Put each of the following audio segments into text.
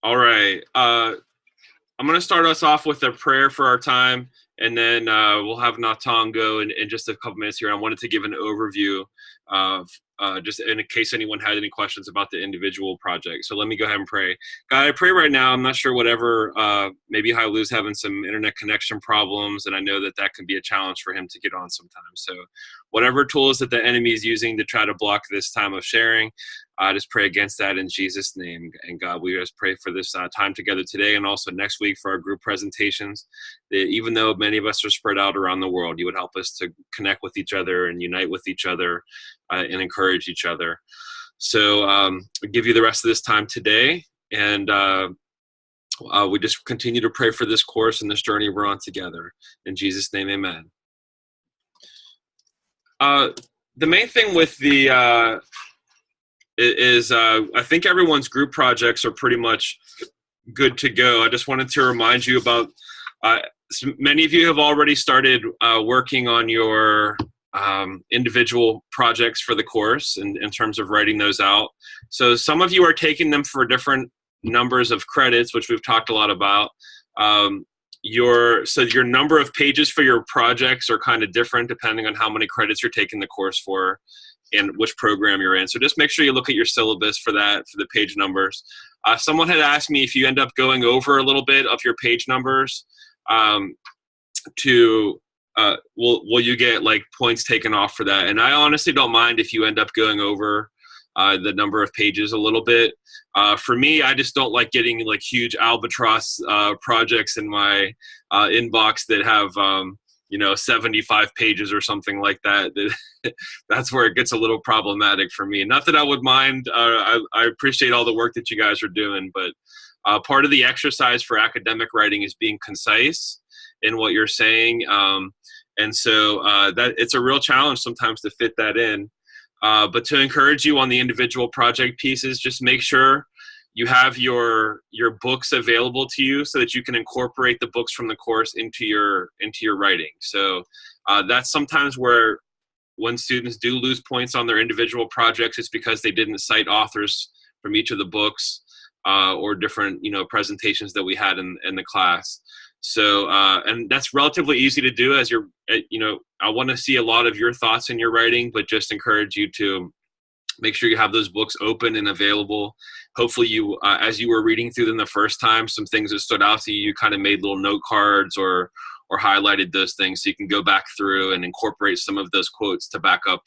All right. I'm going to start us off with a prayer for our time, and then we'll have Nathan go in just a couple minutes here. I wanted to give an overview of just in case anyone had any questions about the individual project. So let me go ahead and pray. God, I pray right now. I'm not sure whatever, maybe Hailu's having some internet connection problems, and I know that can be a challenge for him to get on sometimes. So whatever tools that the enemy is using to try to block this time of sharing, I just pray against that in Jesus' name. And God, we just pray for this time together today and also next week for our group presentations, that even though many of us are spread out around the world, you would help us to connect with each other and unite with each other and encourage each other. So I'll give you the rest of this time today. And we just continue to pray for this course and this journey we're on together. In Jesus' name, amen. The main thing with the... I think everyone's group projects are pretty much good to go. I just wanted to remind you about, many of you have already started working on your individual projects for the course in terms of writing those out. So some of you are taking them for different numbers of credits, which we've talked a lot about. Your number of pages for your projects are kind of different depending on how many credits you're taking the course for and which program you're in. So just make sure you look at your syllabus for that, for the page numbers. Someone had asked me if you end up going over a little bit of your page numbers, will you get like points taken off for that? And I honestly don't mind if you end up going over the number of pages a little bit. For me, I just don't like getting like huge albatross projects in my inbox that have 75 pages or something like that. That's where it gets a little problematic for me. Not that I would mind. I appreciate all the work that you guys are doing, but part of the exercise for academic writing is being concise in what you're saying. And so that it's a real challenge sometimes to fit that in. But to encourage you on the individual project pieces, just make sure you have your books available to you so that you can incorporate the books from the course into your writing. So that's sometimes where when students do lose points on their individual projects, it's because they didn't cite authors from each of the books or different presentations that we had in the class. So and that's relatively easy to do as you're I want to see a lot of your thoughts in your writing, but just encourage you to make sure you have those books open and available. Hopefully you, as you were reading through them the first time, some things that stood out to you, you kind of made little note cards or highlighted those things so you can go back through and incorporate some of those quotes to back up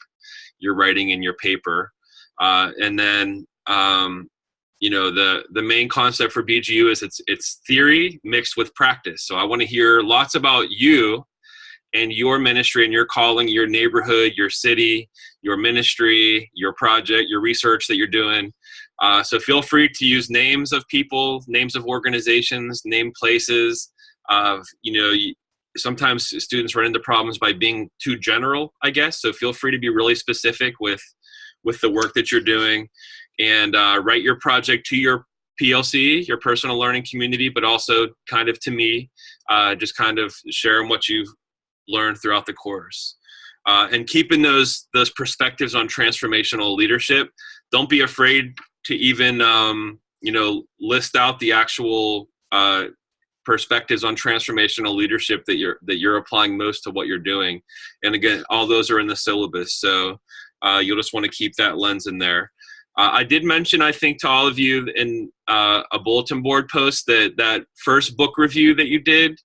your writing in your paper. And then, the main concept for BGU is it's theory mixed with practice. So I want to hear lots about you and your ministry and your calling, your neighborhood, your city, your ministry, your project, your research that you're doing. So feel free to use names of people, names of organizations, name places. Sometimes students run into problems by being too general, I guess. So feel free to be really specific with the work that you're doing, and write your project to your PLC, your personal learning community, but also kind of to me, just kind of sharing what you've learned throughout the course. And keeping those perspectives on transformational leadership. Don't be afraid to even, list out the actual perspectives on transformational leadership that you're applying most to what you're doing. And again, all those are in the syllabus. So you'll just want to keep that lens in there. I did mention, I think, to all of you in a bulletin board post that first book review that you did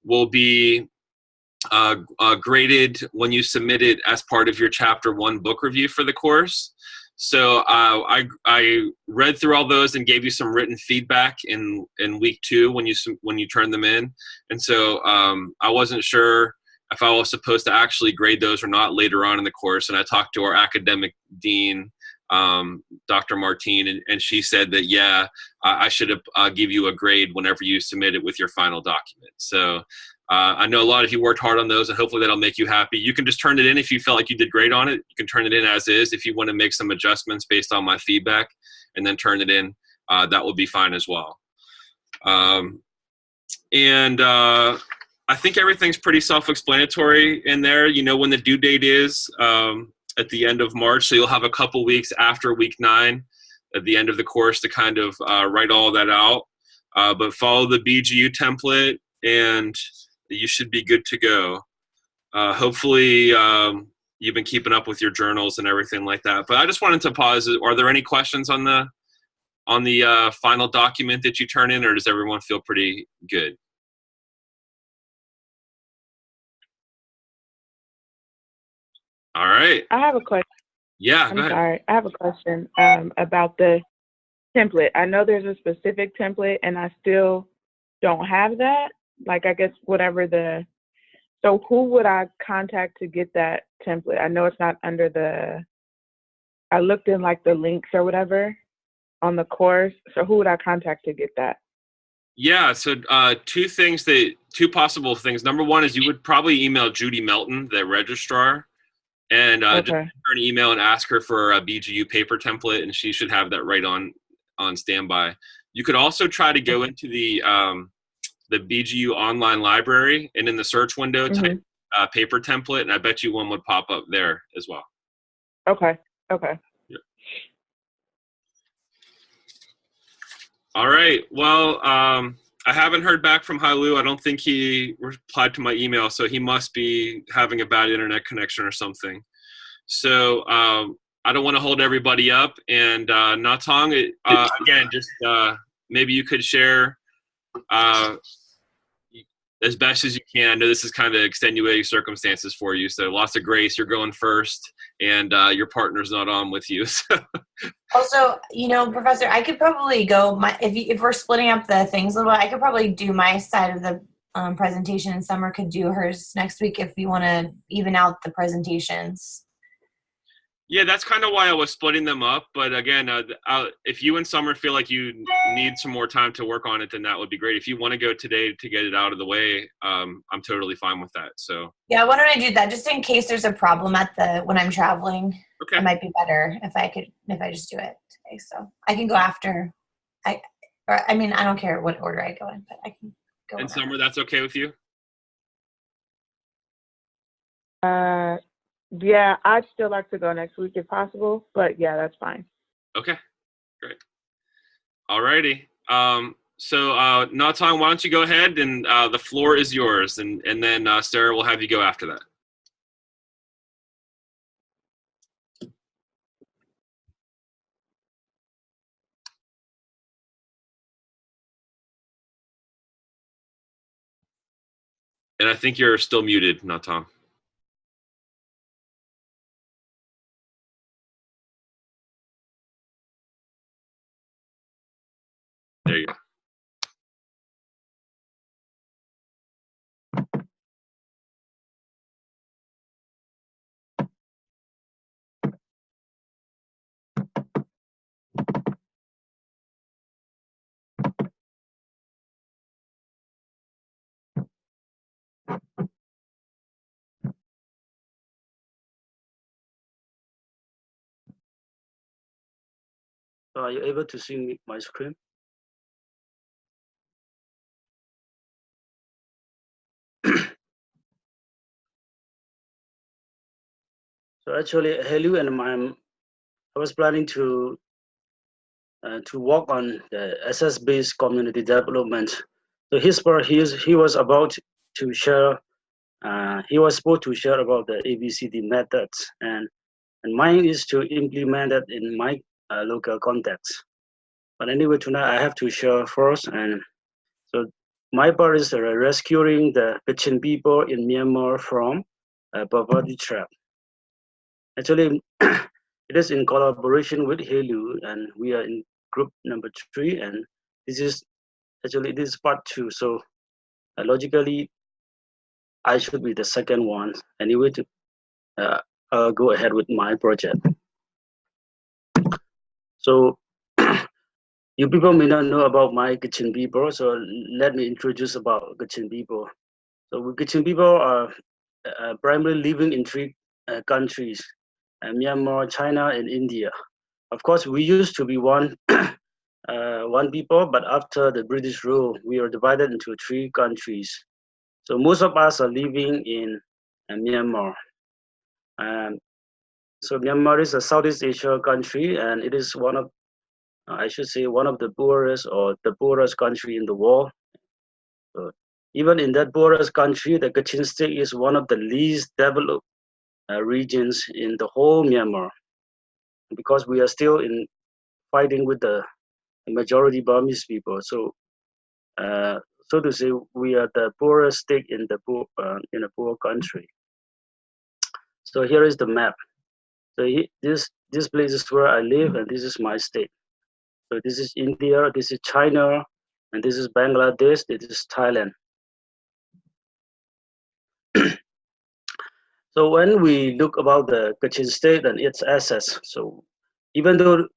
will be graded when you submit it as part of your chapter 1 book review for the course. So I read through all those and gave you some written feedback in week 2 when you turned them in. And so I wasn't sure if I was supposed to actually grade those or not later on in the course. And I talked to our academic dean, Dr. Martine, and she said that, yeah, I should give you a grade whenever you submit it with your final document. So I know a lot of you worked hard on those, and hopefully that'll make you happy. You can just turn it in if you felt like you did great on it. You can turn it in as is. If you want to make some adjustments based on my feedback and then turn it in, that will be fine as well. I think everything's pretty self-explanatory in there. You know when the due date is at the end of March, so you'll have a couple weeks after week 9 at the end of the course to kind of write all that out. but follow the BGU template, and you should be good to go. Hopefully, you've been keeping up with your journals and everything like that. But I just wanted to pause. Are there any questions on the final document that you turn in, or does everyone feel pretty good? All right. I have a question. Yeah, I'm sorry. I have a question about the template. I know there's a specific template, and I still don't have that. Like, I guess so who would I contact to get that template? I know it's not under I looked in like the links or whatever on the course. So who would I contact to get that? Yeah, so two possible things. Number one is you would probably email Judy Melton, the registrar, and just send her an email and ask her for a BGU paper template, and she should have that right on standby. You could also try to go into the BGU online library, and in the search window, type paper template, and I bet you one would pop up there as well. Okay. Yeah. All right. Well, I haven't heard back from Hailu. I don't think he replied to my email, so he must be having a bad internet connection or something. So I don't want to hold everybody up. And Natong, again, just maybe you could share as best as you can. I know this is kind of extenuating circumstances for you, so lots of grace. You're going first, and your partner's not on with you. So. Also, Professor, I could probably go. If we're splitting up the things a little bit, I could probably do my side of the presentation, and Summer could do hers next week if you want to even out the presentations. Yeah, that's kind of why I was splitting them up. But again, if you and Summer feel like you need some more time to work on it, then that would be great. If you want to go today to get it out of the way, I'm totally fine with that. So yeah, why don't I do that just in case there's a problem when I'm traveling? Okay, it might be better if I just do it today. So I can go after. I don't care what order I go in, but I can go. And Summer, that's okay with you? Yeah, I'd still like to go next week if possible, but yeah, that's fine. Okay, great. All righty. So Natong, why don't you go ahead, and the floor is yours, and then Sarah will have you go after that. And I think you're still muted, Natong. There you go. So are you able to see my screen? So actually, Helu and I was planning to work on the SS-based community development. So his part, he was about to share. He was supposed to share about the ABCD methods, and mine is to implement it in my local context. But anyway, tonight I have to share first, and so my part is rescuing the Kachin people in Myanmar from poverty trap. Actually, it is in collaboration with Helu, and we are in group number 3, and this is part 2. So logically, I should be the second one. Anyway, I'll go ahead with my project. So you people may not know about my Kachin people, so let me introduce about Kachin people. So Kachin people are primarily living in 3 countries, Myanmar, China, and India. Of course, we used to be one people, but after the British rule, we are divided into 3 countries. So most of us are living in Myanmar. So Myanmar is a Southeast Asia country, and it is one of I should say one of the poorest or the poorest country in the world. So even in that poorest country, the Kachin state is one of the least developed regions in the whole Myanmar, because we are still in fighting with the majority Burmese people. So, so to say, we are the poorest state in a poor country. So here is the map. So this place is where I live, and this is my state. So this is India, this is China, and this is Bangladesh, this is Thailand. So when we look about the Kachin state and its assets, so even though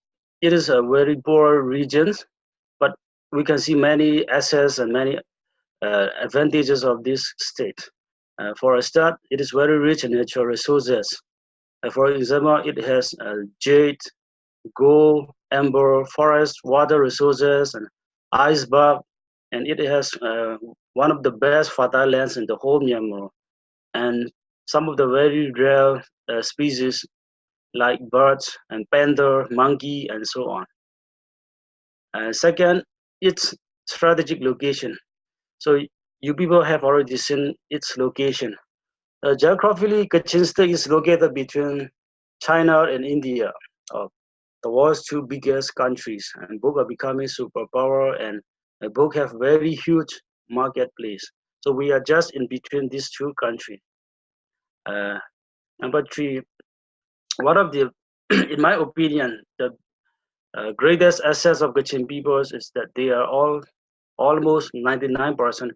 it is a very poor region, but we can see many assets and many advantages of this state. For a start, it is very rich in natural resources. For example, it has jade, gold, amber, forest, water resources, and iceberg, and it has one of the best fertile lands in the whole Myanmar, and some of the very rare species like birds and panther, monkey, and so on. Second, its strategic location. So you people have already seen its location. Geographically, Kachin State is located between China and India, the world's two biggest countries, and both are becoming superpower, and both have very huge marketplace. So we are just in between these two countries. Uh, Number three, one of the, in my opinion, the greatest assets of Kachin peoples is that they are all almost 99%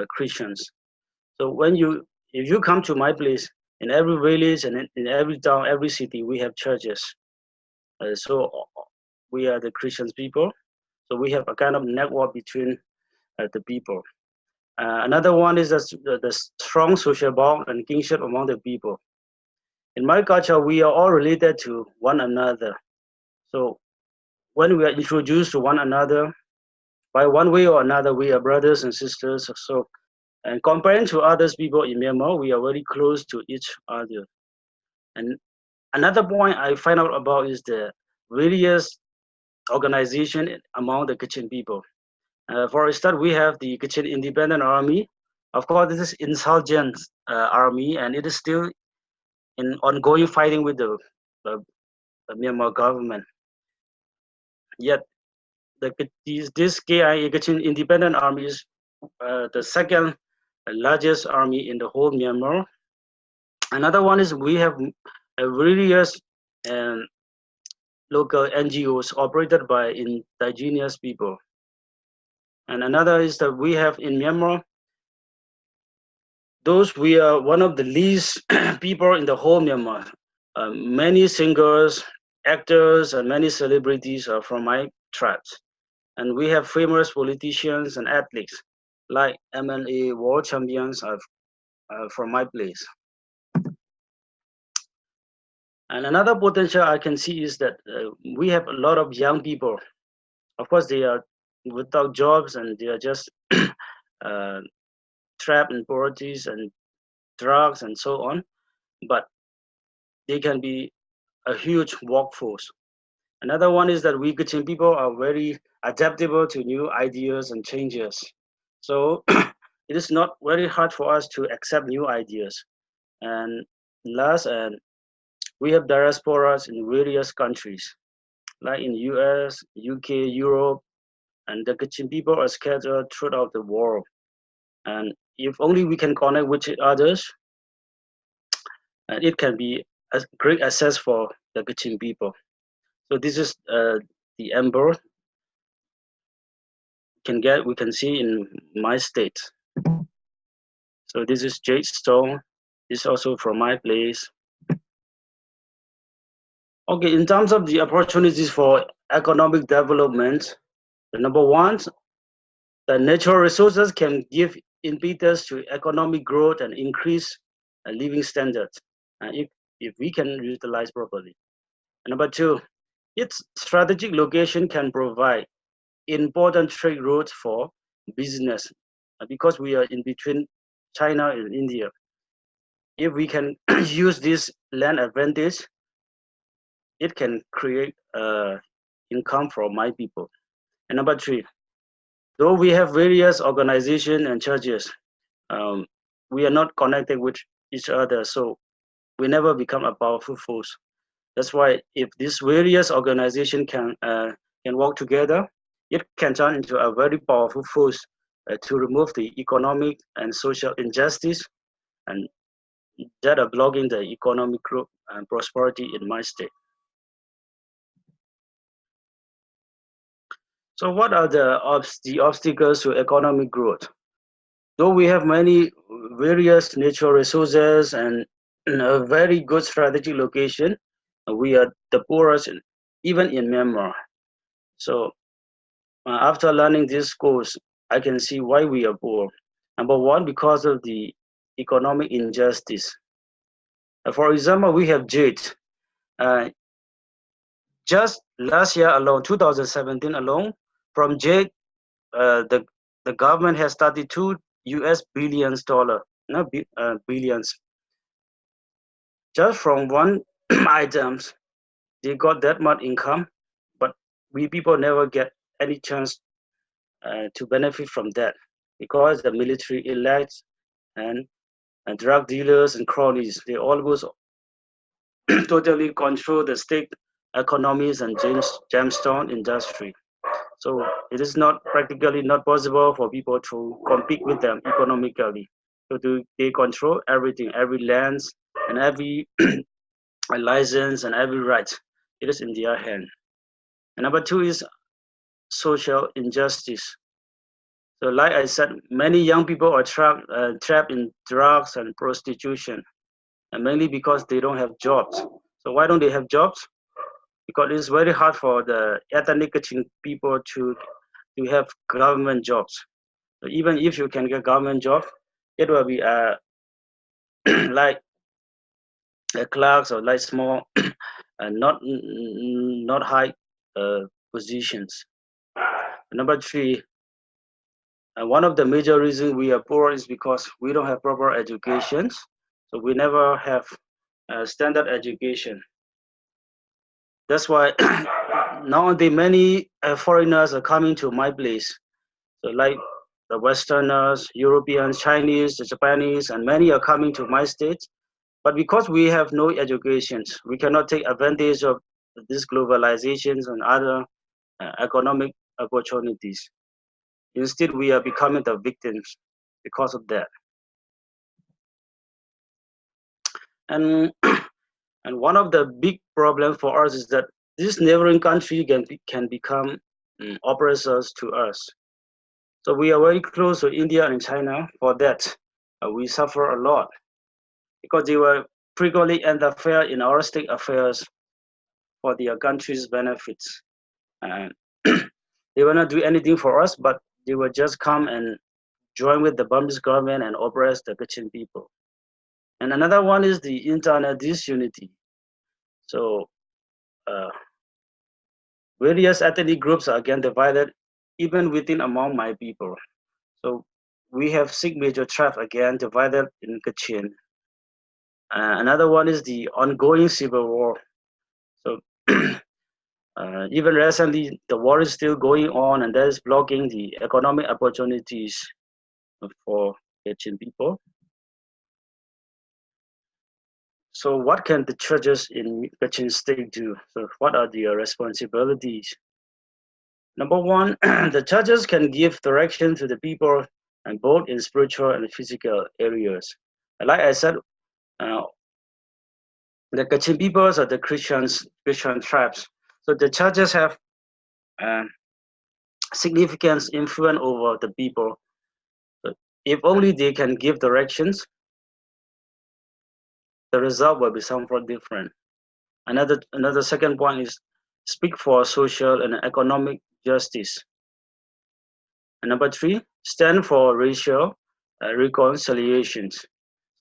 Christians. So if you come to my place, in every village and in every town, every city, we have churches. So we are the Christian people. So we have a kind of network between the people. Another one is the strong social bond and kinship among the people. In my culture, we are all related to one another. So when we are introduced to one another, by one way or another, we are brothers and sisters. So, and comparing to others people in Myanmar, we are very close to each other. And another point I find out about is the various organization among the Kachin people. For a start, we have the Kachin Independent Army. Of course, this is insurgent army, and it is still in ongoing fighting with the Myanmar government. Yet, this KIA, Kachin Independent Army, is the second largest army in the whole Myanmar. Another one is we have various local NGOs operated by indigenous people. And another is that we have in Myanmar, we are one of the least people in the whole Myanmar. Many singers, actors, and many celebrities are from my tribe. And we have famous politicians and athletes like MLA world champions are from my place. And another potential I can see is that we have a lot of young people. Of course, they are without jobs and they are just trapped in poverty and drugs and so on, but they can be a huge workforce. Another one is that we Kachin people are very adaptable to new ideas and changes. So it is not very hard for us to accept new ideas. And last, and we have diasporas in various countries, like in US, UK, Europe, and the Kachin people are scattered throughout the world. And if only we can connect with others, and it can be a great access for the Kachin people. So this is the amber we can see in my state. So this is jade stone. This is also from my place. Okay, in terms of the opportunities for economic development, the number one, the natural resources can give impetus to economic growth and increase living standards if we can utilize properly. And number two, its strategic location can provide important trade routes for business because we are in between China and India. If we can use this land advantage, it can create income for my people. And number 3, though we have various organizations and churches, we are not connected with each other, so we never become a powerful force. That's why if these various organizations can work together, it can turn into a very powerful force to remove the economic and social injustice and that are blocking the economic growth and prosperity in my state. So what are the obstacles to economic growth? Though we have many various natural resources and a very good strategic location, we are the poorest even in Myanmar. So after learning this course, I can see why we are poor. Number 1, because of the economic injustice. For example, we have jade. Just last year alone, 2017 alone, from jade, the government has started $2 billions, billions, just from one items. They got that much income, but we people never get any chance to benefit from that because the military elites and drug dealers and cronies, they always totally control the state economies and gemstone industry. So it is not practically not possible for people to compete with them economically. So they control everything, every lands and every license and every right. It is in their hand. And number 2 is social injustice. So like I said, many young people are trapped in drugs and prostitution, and mainly because they don't have jobs. So why don't they have jobs? Because it's very hard for the ethnic Kachin people to have government jobs. So even if you can get government job, it will be like clerks or like small, not high positions. Number 3, one of the major reasons we are poor is because we don't have proper education. So we never have standard education. That's why nowadays many foreigners are coming to my place. So like the Westerners, Europeans, Chinese, the Japanese, and many are coming to my state. But because we have no education, we cannot take advantage of these globalizations and other economic opportunities. Instead, we are becoming the victims because of that. And and one of the big problems for us is that this neighboring country can become oppressors to us. So we are very close to India and China. For that, we suffer a lot because they will frequently interfere in our state affairs for their country's benefits. And they will not do anything for us, but they will just come and join with the Burmese government and oppress the Kachin people. And another one is the internal disunity. So various ethnic groups are again divided even within among my people. So we have 6 major tribes again divided in Kachin. Another one is the ongoing civil war. So even recently, the war is still going on, and that is blocking the economic opportunities for Kachin people. So what can the churches in Kachin state do? So what are their responsibilities? Number 1, the churches can give direction to the people, and both in spiritual and physical areas. Like I said, the Kachin peoples are the Christian tribes. So the churches have significant influence over the people. So if only they can give directions, the result will be somewhat different. Another second point is speak for social and economic justice. And number 3, stand for racial reconciliations.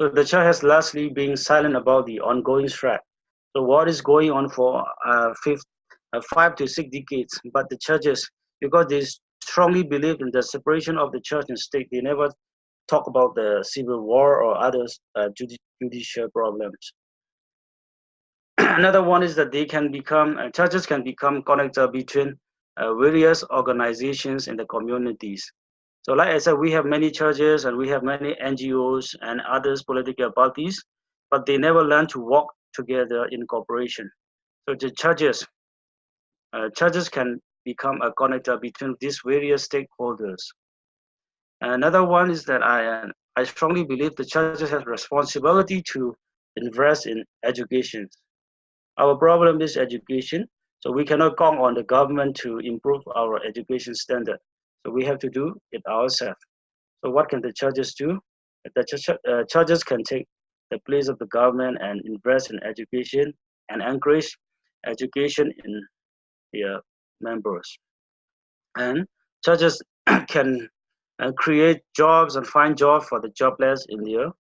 So the church has largely been silent about the ongoing threat. So what is going on for 5 to 6 decades, but the churches, because they strongly believe in the separation of the church and state, they never talk about the civil war or other judicial problems. Another one is that they can become, churches can become connector between various organizations in the communities. So like I said, we have many churches and we have many NGOs and others political parties, but they never learn to work together in cooperation. So the churches can become a connector between these various stakeholders. Another one is that I strongly believe the churches have responsibility to invest in education. Our problem is education, so we cannot count on the government to improve our education standard. So we have to do it ourselves. So what can the churches do? The churches can take the place of the government and invest in education and encourage education in their members. And churches can create jobs and find jobs for the jobless in their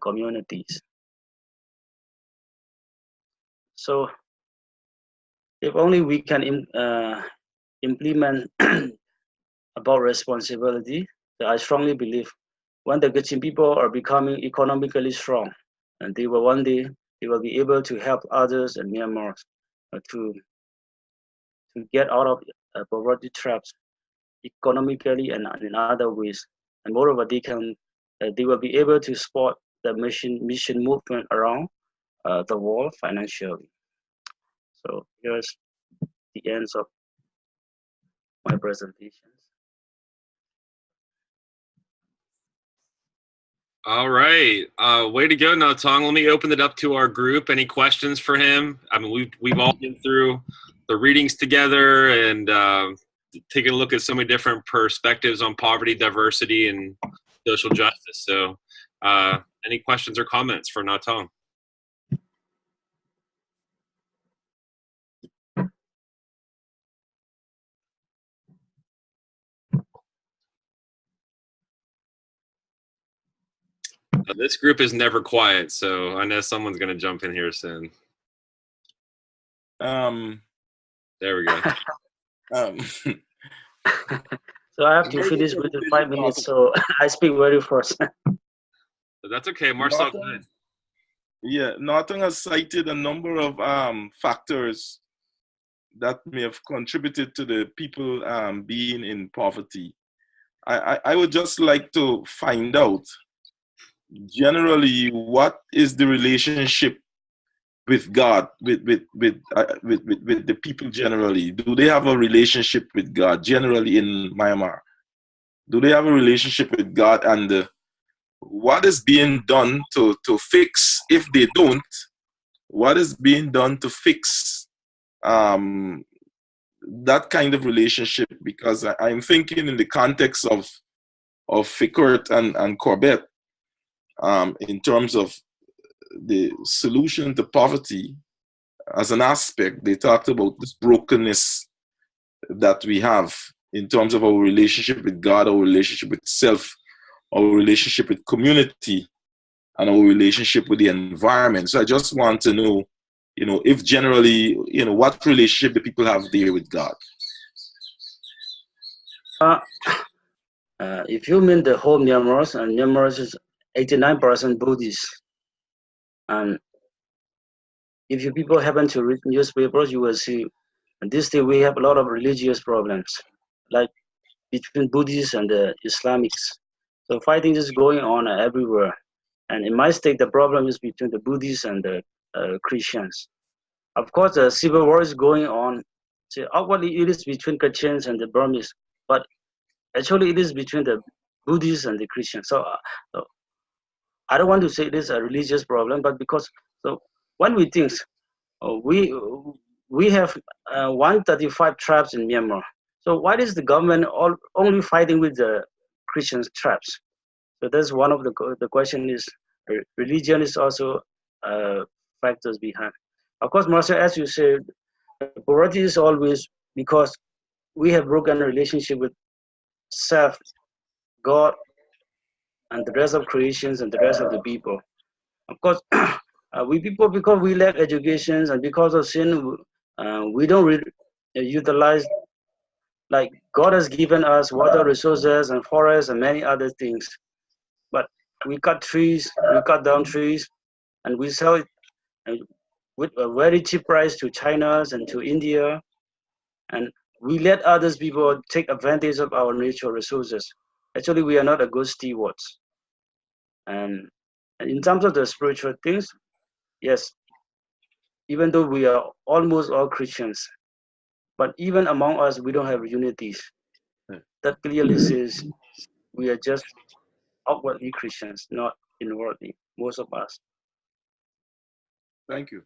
communities. So if only we can implement about responsibility, I strongly believe when the Kachin people are becoming economically strong, and they will one day they will be able to help others in Myanmar to get out of poverty traps economically and in other ways. And moreover, they will be able to support the mission movement around the world financially. So here's the ends of my presentation. All right. Way to go, Natong. Let me open it up to our group. Any questions for him? I mean, we've all been through the readings together and taking a look at so many different perspectives on poverty, diversity, and social justice. So any questions or comments for Natong? This group is never quiet, so I know someone's going to jump in here soon. There we go. So I have to finish within 5 minutes, so I speak very fast. That's okay, Marcel. Go ahead. Yeah, Norton has cited a number of factors that may have contributed to the people being in poverty. I would just like to find out, generally, what is the relationship with God, with the people generally? Do they have a relationship with God generally in Myanmar? Do they have a relationship with God? And what is being done to fix, if they don't, what is being done to fix that kind of relationship? Because I'm thinking in the context of Fikert and Corbett, in terms of the solution to poverty as an aspect, they talked about this brokenness that we have in terms of our relationship with God, our relationship with self, our relationship with community, and our relationship with the environment. So I just want to know, if generally, what relationship the people have there with God. If you mean the whole Myanmar, and Myanmar is 89% Buddhist, and if you people happen to read newspapers, you will see this day we have a lot of religious problems, like between Buddhists and the Islamics. So fighting is going on everywhere. And in my state, the problem is between the Buddhists and the Christians. Of course, the civil war is going on. So outwardly, it is between Kachins and the Burmese, but actually, it is between the Buddhists and the Christians. So I don't want to say it is a religious problem, but because when we think we have 135 tribes in Myanmar. So why is the government only fighting with the Christian tribes? So that's one of the question is religion is also factors behind. Of course, Marcel, as you said, poverty is always because we have broken a relationship with self, God, and the rest of creations and the rest of the people. Of course, we people, because we lack education and because of sin, we don't utilize, like God has given us water resources and forests and many other things. But we cut trees, we cut down trees, and we sell it. And with a very cheap price to China and to India, and we let others people take advantage of our natural resources. Actually, we are not a good stewards. And in terms of the spiritual things, yes, even though we are almost all Christians, but even among us, we don't have unities. That clearly says we are just outwardly Christians, not inwardly, most of us. Thank you.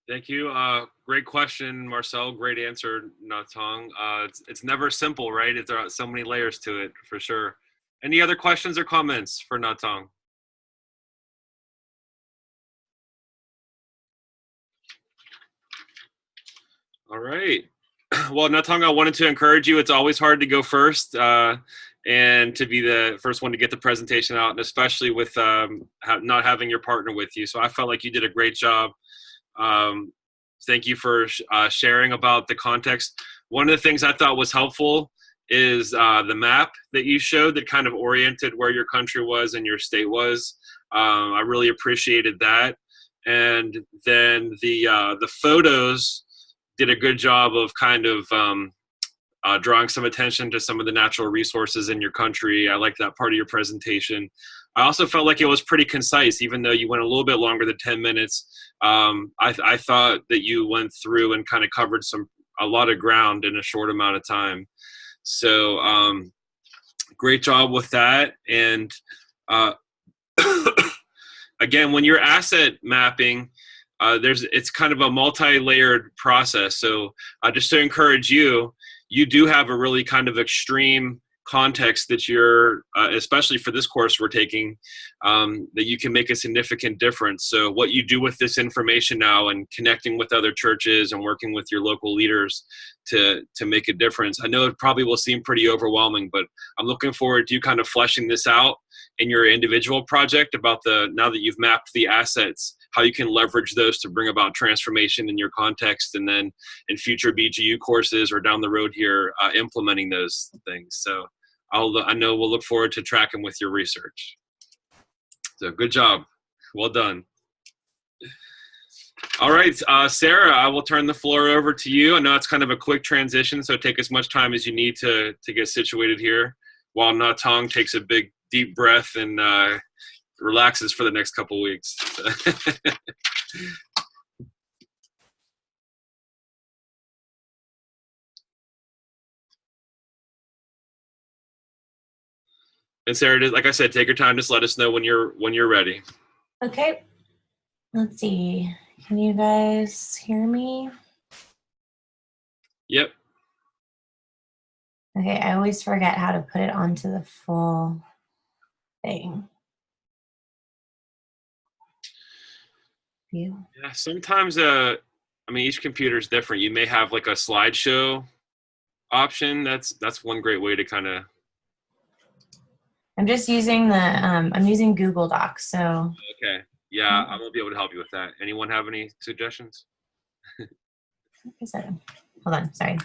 Thank you. Great question, Marcel. Great answer, Natong. It's never simple, right? There are so many layers to it, for sure. Any other questions or comments for Natong? All right. Well, Natong, I wanted to encourage you. It's always hard to go first and to be the first one to get the presentation out, and especially with not having your partner with you. So I felt like you did a great job. Thank you for sharing about the context. One of the things I thought was helpful is the map that you showed that kind of oriented where your country was and your state was. I really appreciated that. And then the photos did a good job of kind of drawing some attention to some of the natural resources in your country. I liked that part of your presentation. I also felt like it was pretty concise, even though you went a little bit longer than 10 minutes. I thought that you went through and kind of covered a lot of ground in a short amount of time. So great job with that. And again, when you're asset mapping, it's kind of a multi-layered process. So just to encourage you, you do have a really kind of extreme context that you're, especially for this course we're taking, that you can make a significant difference. So what you do with this information now and connecting with other churches and working with your local leaders to make a difference. I know it probably will seem pretty overwhelming, but I'm looking forward to you kind of fleshing this out in your individual project about now that you've mapped the assets, how you can leverage those to bring about transformation in your context, and then in future BGU courses or down the road here, implementing those things. So I know we'll look forward to tracking with your research. So good job. Well done. All right, Sarah, I will turn the floor over to you. I know it's kind of a quick transition, so take as much time as you need to get situated here while Natong takes a big, deep breath and relaxes for the next couple weeks. And Sarah, like I said, take your time. Just let us know when you're ready. Okay. Let's see. Can you guys hear me? Yep. Okay, I always forget how to put it onto the full thing. View. Yeah, sometimes, I mean, each computer is different. You may have like a slideshow option. That's one great way to kind of. I'm just using I'm using Google Docs, so. Okay. Yeah, I won't be able to help you with that. Anyone have any suggestions? Hold on, sorry.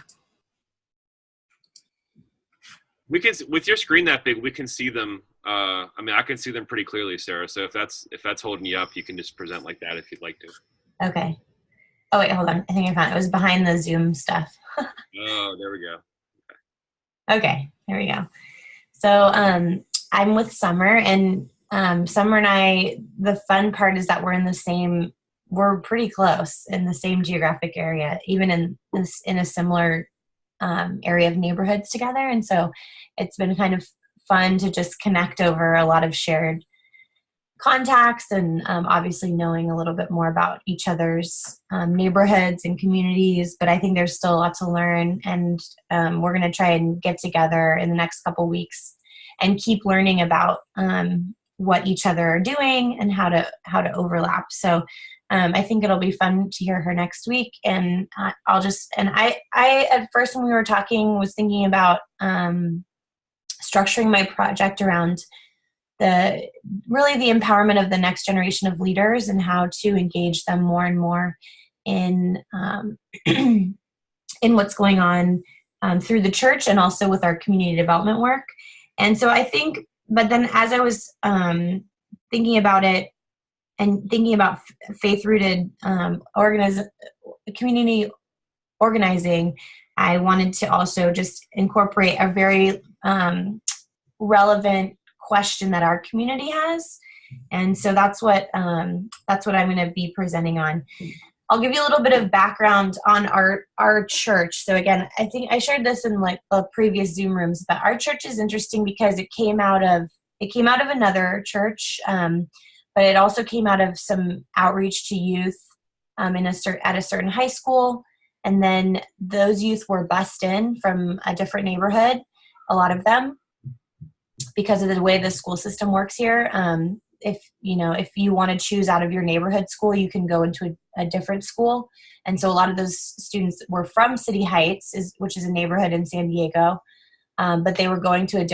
We can, with your screen that big, we can see them. I mean, I can see them pretty clearly, Sarah. So if that's holding you up, you can just present like that if you'd like to. Okay. Oh wait, hold on. I think I found it. It was behind the Zoom stuff. Oh, there we go. Okay, there we go. So I'm with Summer, and Summer and I, the fun part is that we're pretty close in the same geographic area, even in a similar area of neighborhoods together. And so it's been kind of fun to just connect over a lot of shared contacts and obviously knowing a little bit more about each other's neighborhoods and communities. But I think there's still a lot to learn, and we're going to try and get together in the next couple weeks and keep learning about what each other are doing and how to overlap. So I think it'll be fun to hear her next week. And I at first when we were talking was thinking about structuring my project around the empowerment of the next generation of leaders and how to engage them more and more in in what's going on through the church and also with our community development work. And so I think, but then as I was thinking about it and thinking about faith-rooted community organizing, I wanted to also just incorporate a very relevant question that our community has. And so that's what I'm going to be presenting on. I'll give you a little bit of background on our church. So again, I think I shared this in like the previous Zoom rooms, but our church is interesting because it came out of another church, but it also came out of some outreach to youth at a certain high school. And then those youth were bused in from a different neighborhood, a lot of them, because of the way the school system works here. If you want to choose out of your neighborhood school, you can go into a different school. And so a lot of those students were from City Heights, which is a neighborhood in San Diego, but they were going to a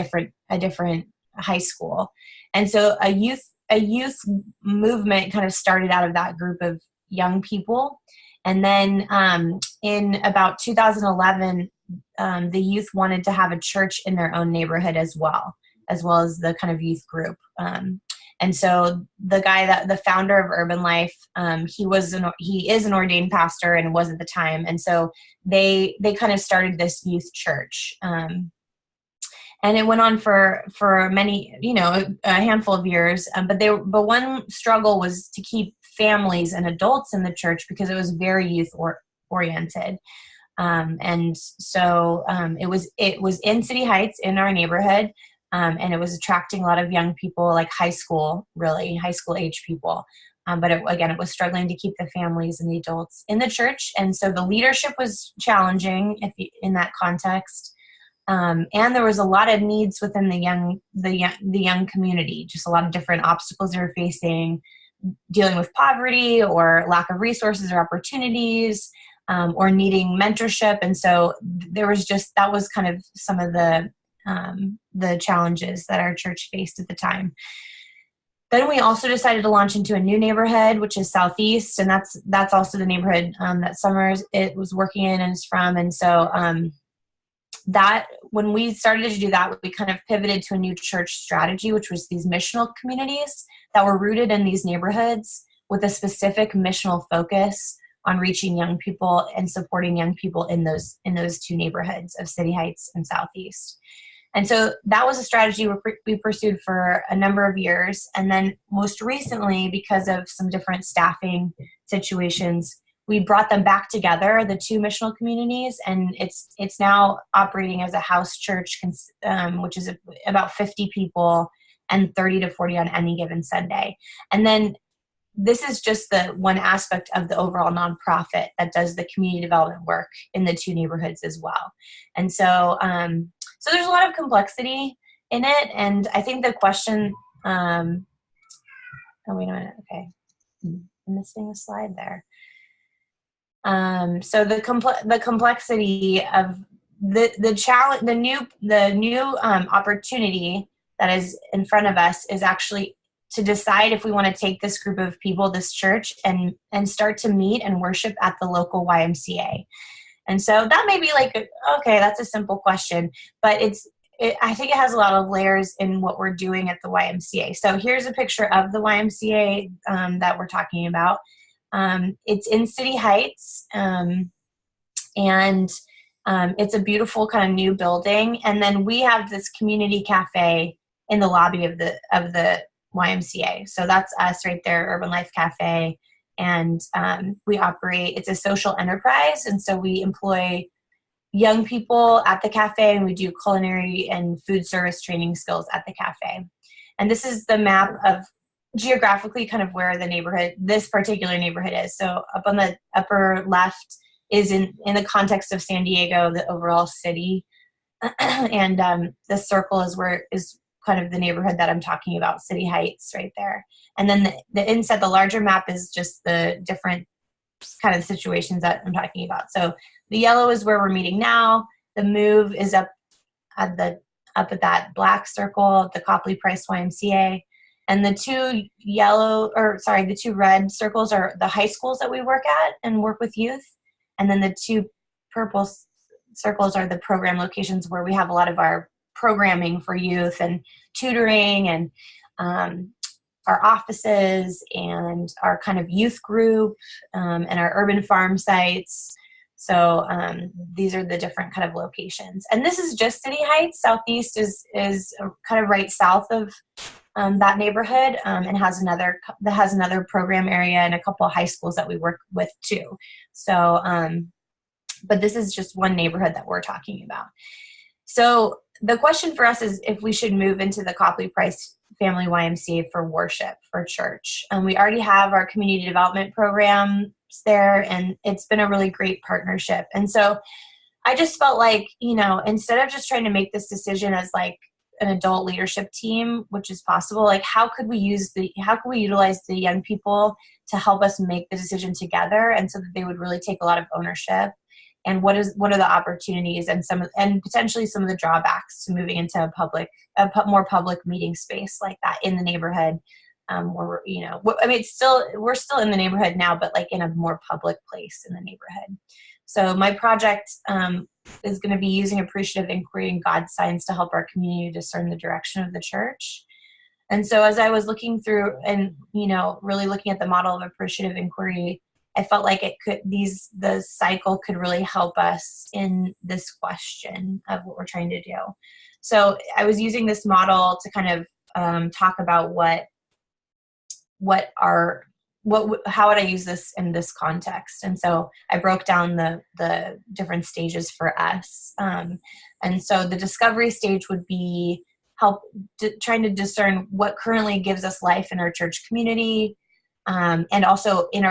different high school. And so a youth movement kind of started out of that group of young people. And then in about 2011, the youth wanted to have a church in their own neighborhood as well as the kind of youth group. And so the founder of Urban Life, he is an ordained pastor and was at the time. And so they kind of started this youth church. And it went on for many, a handful of years. But one struggle was to keep families and adults in the church because it was very youth oriented. And so it was in City Heights in our neighborhood. And it was attracting a lot of young people, like high school age people. But it was struggling to keep the families and the adults in the church. And so the leadership was challenging in that context. And there was a lot of needs within the young community, just a lot of different obstacles they were facing, dealing with poverty or lack of resources or opportunities, or needing mentorship. And so that was kind of some of the challenges that our church faced at the time. Then we also decided to launch into a new neighborhood, which is Southeast, and that's also the neighborhood that Summers was working in and is from. And so that when we started to do that, we kind of pivoted to a new church strategy, which was these missional communities that were rooted in these neighborhoods with a specific missional focus on reaching young people and supporting young people in those two neighborhoods of City Heights and Southeast. And so that was a strategy we pursued for a number of years. And then most recently, because of some different staffing situations, we brought them back together, the two missional communities, and it's now operating as a house church, which is about 50 people and 30 to 40 on any given Sunday. And then this is just the one aspect of the overall nonprofit that does the community development work in the two neighborhoods as well. And so, so there's a lot of complexity in it. And I think the question, oh, wait a minute. Okay. I'm missing a slide there. So the complexity of the challenge, the new opportunity that is in front of us is actually to decide if we want to take this group of people, this church, and start to meet and worship at the local YMCA. And so that may be like, okay, that's a simple question, but I think it has a lot of layers in what we're doing at the YMCA. So here's a picture of the YMCA that we're talking about. It's in City Heights, and it's a beautiful kind of new building. And then we have this community cafe in the lobby of the YMCA. So that's us right there, Urban Life Cafe. And we operate, it's a social enterprise. And so we employ young people at the cafe, and we do culinary and food service training skills at the cafe. And this is the map of geographically kind of where this particular neighborhood is. So up on the upper left is in the context of San Diego, the overall city. And the circle is kind of the neighborhood that I'm talking about, City Heights right there. And then the inside, the larger map is just the different kind of situations that I'm talking about. So the yellow is where we're meeting now. The move is up at that black circle, the Copley Price YMCA. And the two red circles are the high schools that we work at and work with youth. And then the two purple circles are the program locations where we have a lot of our programming for youth and tutoring and our offices and our kind of youth group, and our urban farm sites. So these are the different kind of locations. And this is just City Heights. Southeast is kind of right south of that neighborhood, and has another program area and a couple of high schools that we work with too. So, but this is just one neighborhood that we're talking about. So the question for us is if we should move into the Copley Price Family YMCA for worship, for church. We already have our community development programs there, and it's been a really great partnership. And so I just felt like, instead of just trying to make this decision as like an adult leadership team, which is possible, like how could we utilize the young people to help us make the decision together, and so that they would really take a lot of ownership, and what are the opportunities and potentially some of the drawbacks to moving into a more public meeting space like that in the neighborhood, where we're still in the neighborhood now, but like in a more public place in the neighborhood. So my project is going to be using appreciative inquiry and God signs to help our community discern the direction of the church. And so as I was looking through and, really looking at the model of appreciative inquiry, I felt like the cycle could really help us in this question of what we're trying to do. So I was using this model to kind of talk about how would I use this in this context? And so I broke down the different stages for us. And so the discovery stage would be trying to discern what currently gives us life in our church community, and also in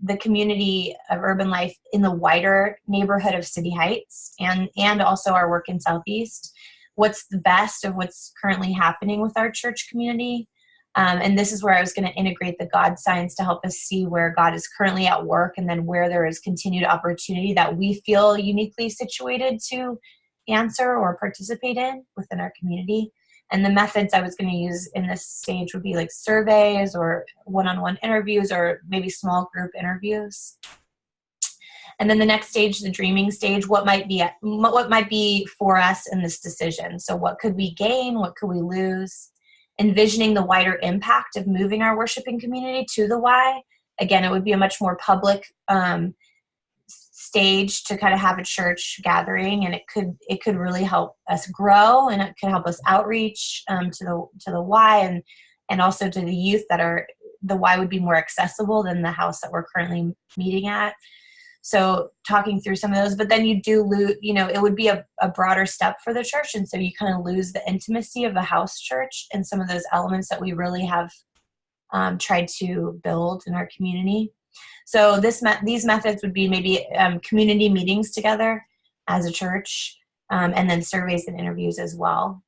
the community of urban life in the wider neighborhood of City Heights, and also our work in Southeast. What's the best of what's currently happening with our church community? And this is where I was going to integrate the God signs to help us see where God is currently at work, and then where there is continued opportunity that we feel uniquely situated to answer or participate in within our community. And the methods I was going to use in this stage would be like surveys or one-on-one interviews, or maybe small group interviews. And then the next stage, the dreaming stage, what might be for us in this decision. So what could we gain? What could we lose? Envisioning the wider impact of moving our worshiping community to the Y. Again, it would be a much more public stage to kind of have a church gathering, and it could really help us grow, and it could help us outreach to the Y, and also to the youth the Y would be more accessible than the house that we're currently meeting at. So talking through some of those, but then you do lose, it would be a broader step for the church. And so you kind of lose the intimacy of a house church and some of those elements that we really have tried to build in our community. So these methods would be maybe community meetings together as a church, and then surveys and interviews as well.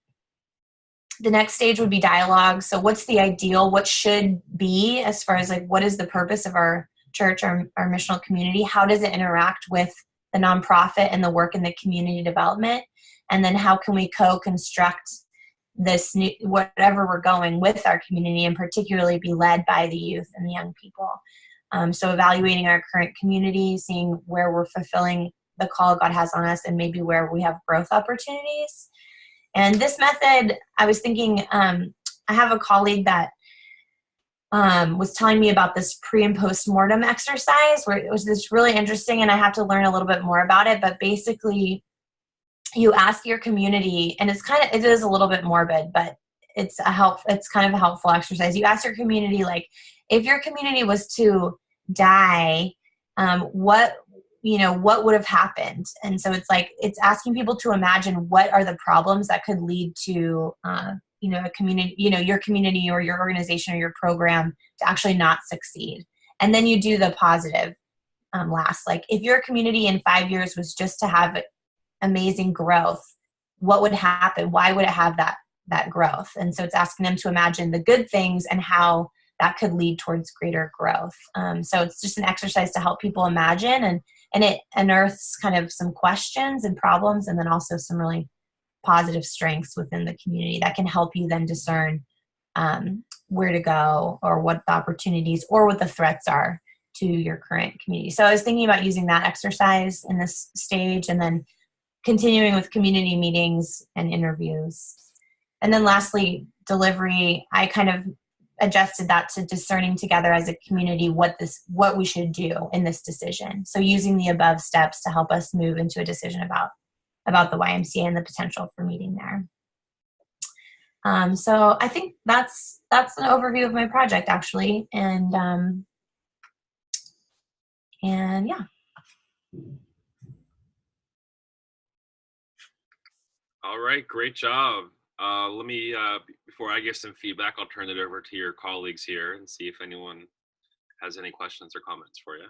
The next stage would be dialogue. So what's the ideal? What should be, as far as like, what is the purpose of our church, our missional community? How does it interact with the nonprofit and the work in the community development? And then how can we co-construct this new, whatever we're going with our community, and particularly be led by the youth and the young people? So evaluating our current community, seeing where we're fulfilling the call God has on us, and maybe where we have growth opportunities. And this method, I was thinking, I have a colleague that was telling me about this pre and post-mortem exercise, where it was this really interesting, and I have to learn a little bit more about it. But basically, you ask your community, and it is a little bit morbid, but it's kind of a helpful exercise. You ask your community, like, if your community was to die, what would have happened? And so it's asking people to imagine what are the problems that could lead to a community, your community or your organization or your program to actually not succeed. And then you do the positive last. Like, if your community in 5 years was just to have amazing growth, what would happen? Why would it have that growth? And so it's asking them to imagine the good things and how that could lead towards greater growth. So it's just an exercise to help people imagine, and it unearths kind of some questions and problems, and then also some really positive strengths within the community that can help you then discern where to go, or what the opportunities or what the threats are to your current community. So I was thinking about using that exercise in this stage, and then continuing with community meetings and interviews. And then lastly, delivery. I kind of adjusted that to discerning together as a community what we should do in this decision. So using the above steps to help us move into a decision about the YMCA and the potential for meeting there. So I think that's an overview of my project, actually, and yeah. All right, great job. Let me, before I give some feedback, I'll turn it over to your colleagues here and see if anyone has any questions or comments for you.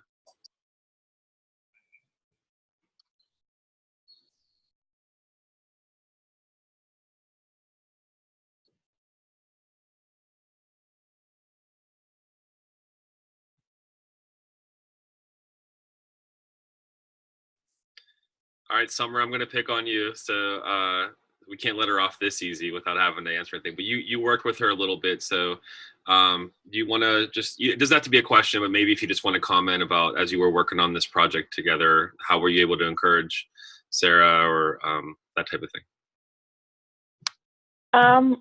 All right, Summer, I'm going to pick on you. So we can't let her off this easy without having to answer anything. But you worked with her a little bit. So do you want to just, it doesn't have to be a question, but maybe if you just want to comment about, as you were working on this project together, how were you able to encourage Sarah or that type of thing?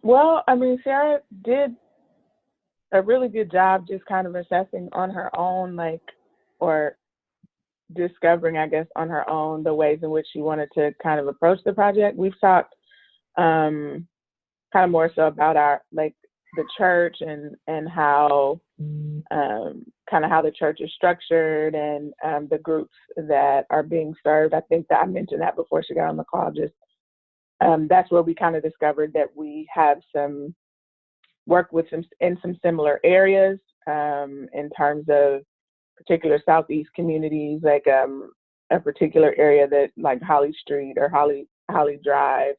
Well, I mean, Sarah did a really good job just kind of assessing on her own, like, or discovering, I guess, on her own the ways in which she wanted to kind of approach the project. We've talked kind of more so about our, like, the church and how kind of how the church is structured and the groups that are being served. I think that I mentioned that before she got on the call. Just that's where we kind of discovered that we have some work with some similar areas in terms of particular Southeast communities, like a particular area that, like Holly Street or Holly Drive,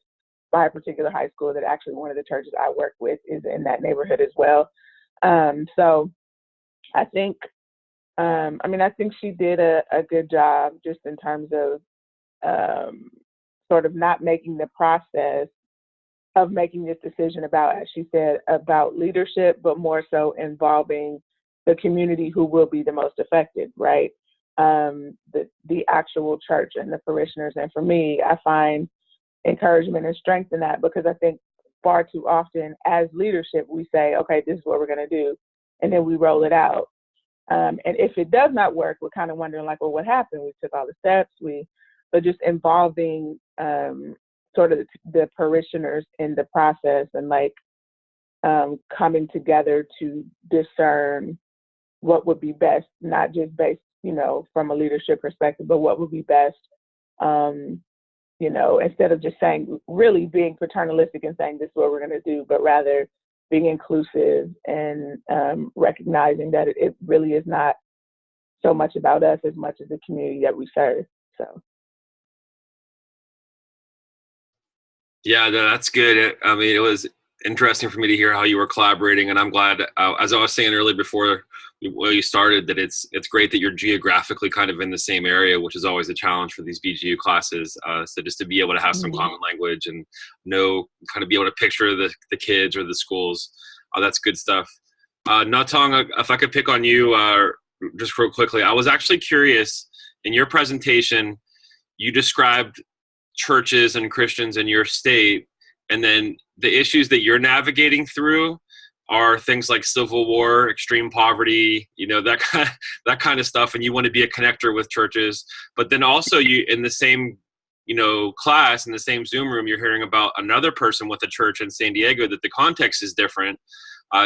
by a particular high school that actually one of the churches I work with is in that neighborhood as well. So I think, I think she did a good job just in terms of sort of not making the process of making this decision about, as she said, about leadership, but more so involving the community who will be the most affected, right? The actual church and the parishioners. And for me, I find encouragement and strength in that, because I think far too often as leadership, we say, okay, this is what we're going to do, and then we roll it out. And if it does not work, we're kind of wondering, like, well, what happened? We took all the steps, but just involving sort of the parishioners in the process, and like coming together to discern what would be best, not just based, from a leadership perspective, but what would be best, instead of just saying, really being paternalistic and saying this is what we're going to do, but rather being inclusive and recognizing that it really is not so much about us as much as the community that we serve. So. Yeah, that's good. I mean, it was interesting for me to hear how you were collaborating, and I'm glad, as I was saying earlier before you started, that it's great that you're geographically kind of in the same area, which is always a challenge for these BGU classes. So just to be able to have some common language and kind of be able to picture the kids or the schools, that's good stuff. Natong, if I could pick on you just real quickly, I was actually curious, in your presentation, you described churches and Christians in your state, and then the issues that you're navigating through are things like civil war, extreme poverty, that kind of stuff, and you want to be a connector with churches. But then also you, in the same class, in the same Zoom room, you're hearing about another person with a church in San Diego, that the context is different.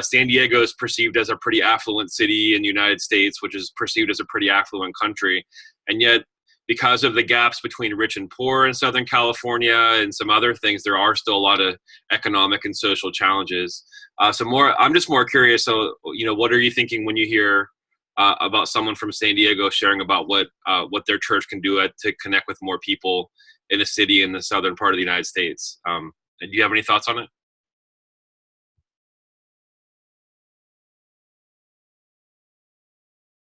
San Diego is perceived as a pretty affluent city in the United States, which is perceived as a pretty affluent country, and yet because of the gaps between rich and poor in Southern California and some other things, there are still a lot of economic and social challenges. I'm just more curious. So, what are you thinking when you hear about someone from San Diego sharing about what their church can do to connect with more people in a city in the southern part of the United States? Do you have any thoughts on it?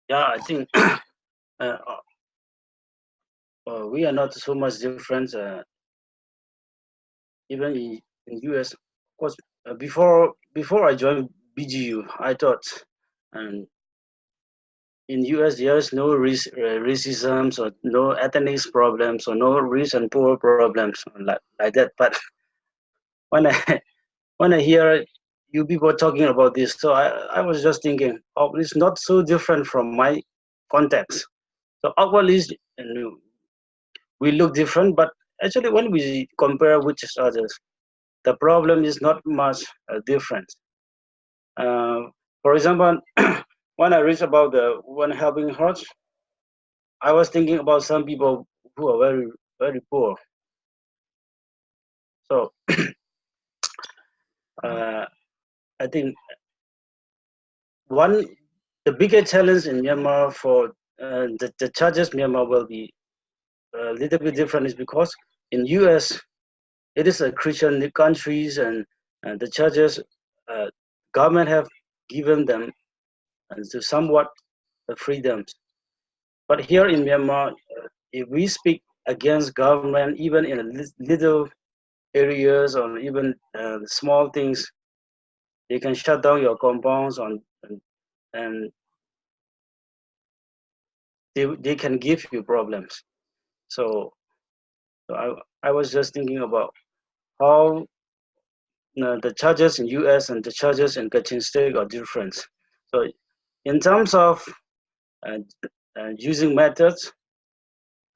Yeah, I think we are not so much different. Even in US, of course, before I joined BGU, I thought, and in US there is no racism, or no ethnic problems, or no rich and poor problems like that. But when I hear you people talking about this. So I was just thinking, oh, it's not so different from my context. So outwardly, we look different, but actually when we compare with each other, the problem is not much different. For example, when I read about the one helping hearts, I was thinking about some people who are very, very poor. So I think the biggest challenge in Myanmar for the churches Myanmar will be a little bit different is because in US it is a Christian countries and the churches government have given them somewhat the freedoms. But here in Myanmar, if we speak against government, even in a little areas or even small things, they can shut down your compounds and they can give you problems. So, I was just thinking about how the charges in US and the charges in Kachin State are different. So in terms of uh, using methods,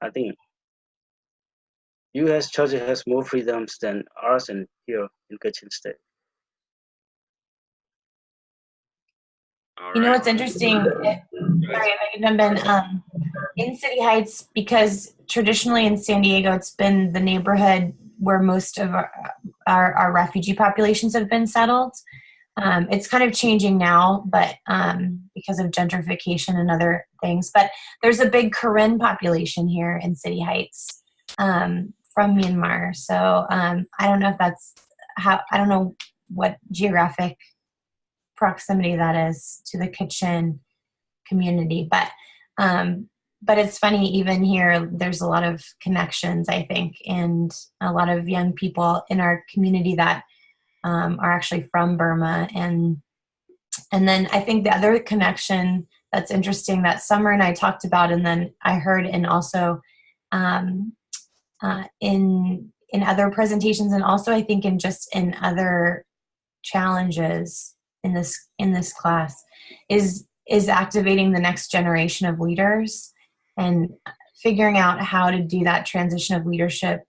I think US charges has more freedoms than ours in here in Kachin State. All You know right. what's interesting? Sorry if I can jump in City Heights, because traditionally in San Diego, it's been the neighborhood where most of our refugee populations have been settled. It's kind of changing now, but because of gentrification and other things. But there's a big Karen population here in City Heights from Myanmar. So I don't know if that's I don't know what geographic proximity that is to the Kachin community, but it's funny, even here there's a lot of connections, I think, and a lot of young people in our community that are actually from Burma. And then I think the other connection that's interesting that Summer and I talked about, and then I heard, and also in other presentations, and also I think in other challenges in this class, is activating the next generation of leaders and figuring out how to do that transition of leadership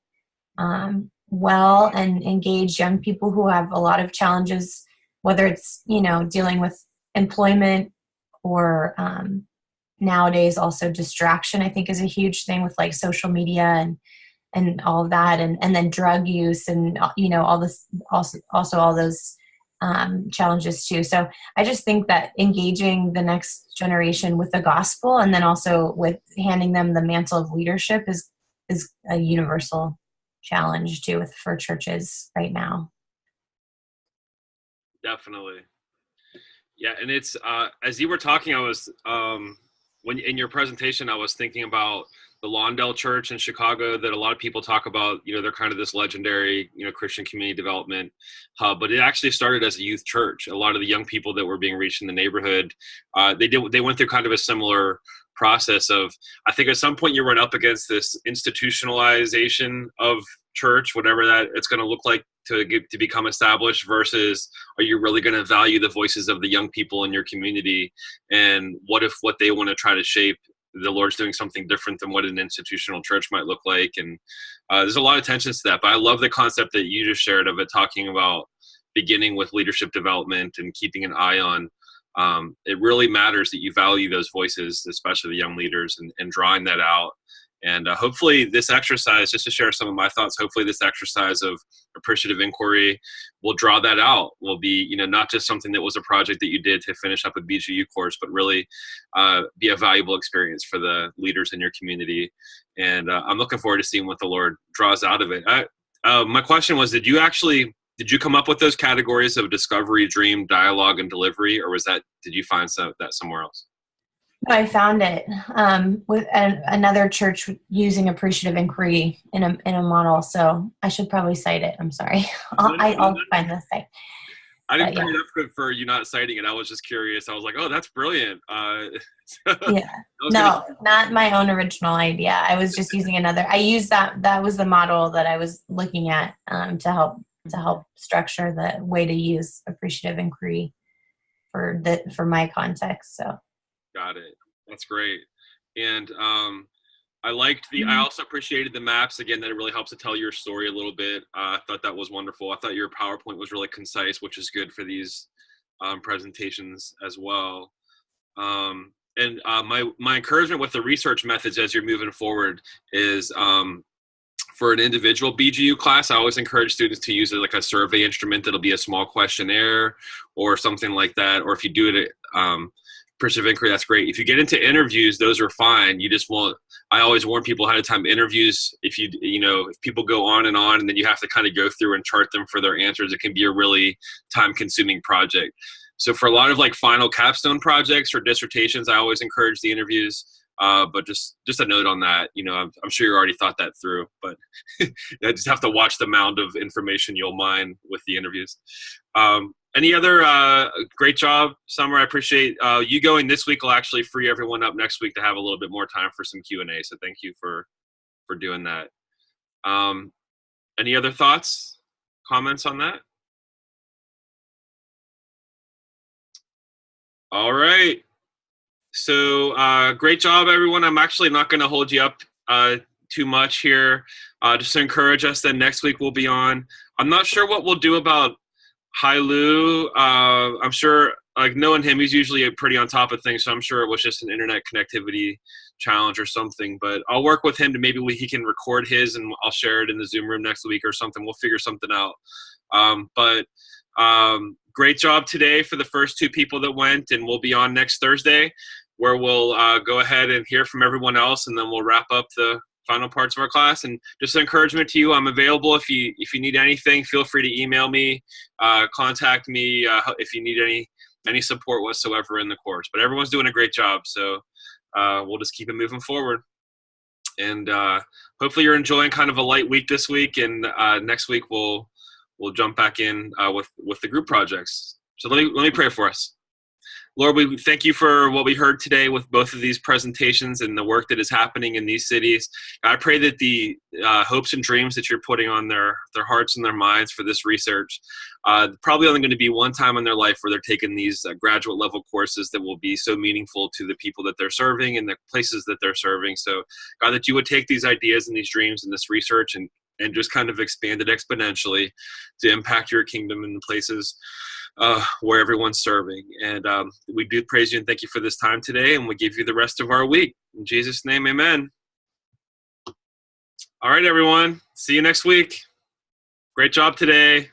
well, and engage young people who have a lot of challenges, whether it's dealing with employment or nowadays also distraction. I think is a huge thing with like social media and all of that, and then drug use, and all this, also all those challenges too. So I just think that engaging the next generation with the gospel, and then also with handing them the mantle of leadership, is a universal challenge too for churches right now. Definitely. Yeah, and it's as you were talking, I was when in your presentation, I was thinking about the Lawndale Church in Chicago that a lot of people talk about. They're kind of this legendary, Christian community development hub, but it actually started as a youth church. A lot of the young people that were being reached in the neighborhood, they went through kind of a similar process of, I think at some point you run up against this institutionalization of church, whatever that it's going to look like to become established, versus are you really going to value the voices of the young people in your community, and what if what they want to try to shape, the Lord's doing something different than what an institutional church might look like. And there's a lot of tensions to that, but I love the concept that you just shared of it, talking about beginning with leadership development and keeping an eye on it really matters that you value those voices, especially the young leaders, and drawing that out. And hopefully this exercise, just to share some of my thoughts, hopefully this exercise of appreciative inquiry will draw that out, will be, not just something that was a project that you did to finish up a BGU course, but really be a valuable experience for the leaders in your community. And I'm looking forward to seeing what the Lord draws out of it. My question was, did you come up with those categories of discovery, dream, dialogue, and delivery, or did you find that somewhere else? I found it with another church using appreciative inquiry in a model. So I should probably cite it. I'm sorry. I'll find the site. I didn't bring it up for you not citing it. I was just curious. I was like, oh, that's brilliant. Yeah. No, not my own original idea. I was just using another. I used that was the model that I was looking at to help to help structure the way to use appreciative inquiry for my context. So got it. That's great. And I also appreciated the maps again, that it really helps to tell your story a little bit. I thought that was wonderful. I thought your PowerPoint was really concise, which is good for these presentations as well. And my encouragement with the research methods as you're moving forward is for an individual BGU class, I always encourage students to use it like a survey instrument. That'll be a small questionnaire or something like that. Or if you do it at appreciative inquiry, that's great. If you get into interviews, those are fine. You just won't. I always warn people ahead of time. Interviews, if people go on and then you have to kind of go through and chart them for their answers, it can be a really time-consuming project. So for a lot of like final capstone projects or dissertations, I always encourage the interviews. But just a note on that, I'm sure you already thought that through, but I just have to watch the amount of information you'll mine with the interviews. Any other great job, Summer. I appreciate you going this week. Will actually free everyone up next week to have a little bit more time for some Q&A. So thank you for doing that. Any other thoughts, comments on that? All right. So great job, everyone. I'm actually not going to hold you up too much here. Just to encourage us that next week we'll be on. I'm not sure what we'll do about Hailu. I'm sure, like knowing him, he's usually pretty on top of things. So I'm sure it was just an internet connectivity challenge or something. But I'll work with him to maybe he can record his and I'll share it in the Zoom room next week or something. We'll figure something out. Great job today for the first two people that went, and we'll be on next Thursday, where we'll go ahead and hear from everyone else, and then we'll wrap up the final parts of our class. And just an encouragement to you, I'm available if you need anything. Feel free to email me, contact me if you need any support whatsoever in the course. But everyone's doing a great job, so we'll just keep it moving forward. And hopefully you're enjoying kind of a light week this week, and next week we'll jump back in with the group projects. So let me pray for us. Lord, we thank you for what we heard today with both of these presentations and the work that is happening in these cities. I pray that the hopes and dreams that you're putting on their hearts and their minds for this research, probably only going to be one time in their life where they're taking these graduate level courses that will be so meaningful to the people that they're serving and the places that they're serving. So God, that you would take these ideas and these dreams and this research and just kind of expand it exponentially to impact your kingdom in the places where everyone's serving. And we do praise you and thank you for this time today, and we give you the rest of our week. In Jesus' name, amen. All right, everyone. See you next week. Great job today.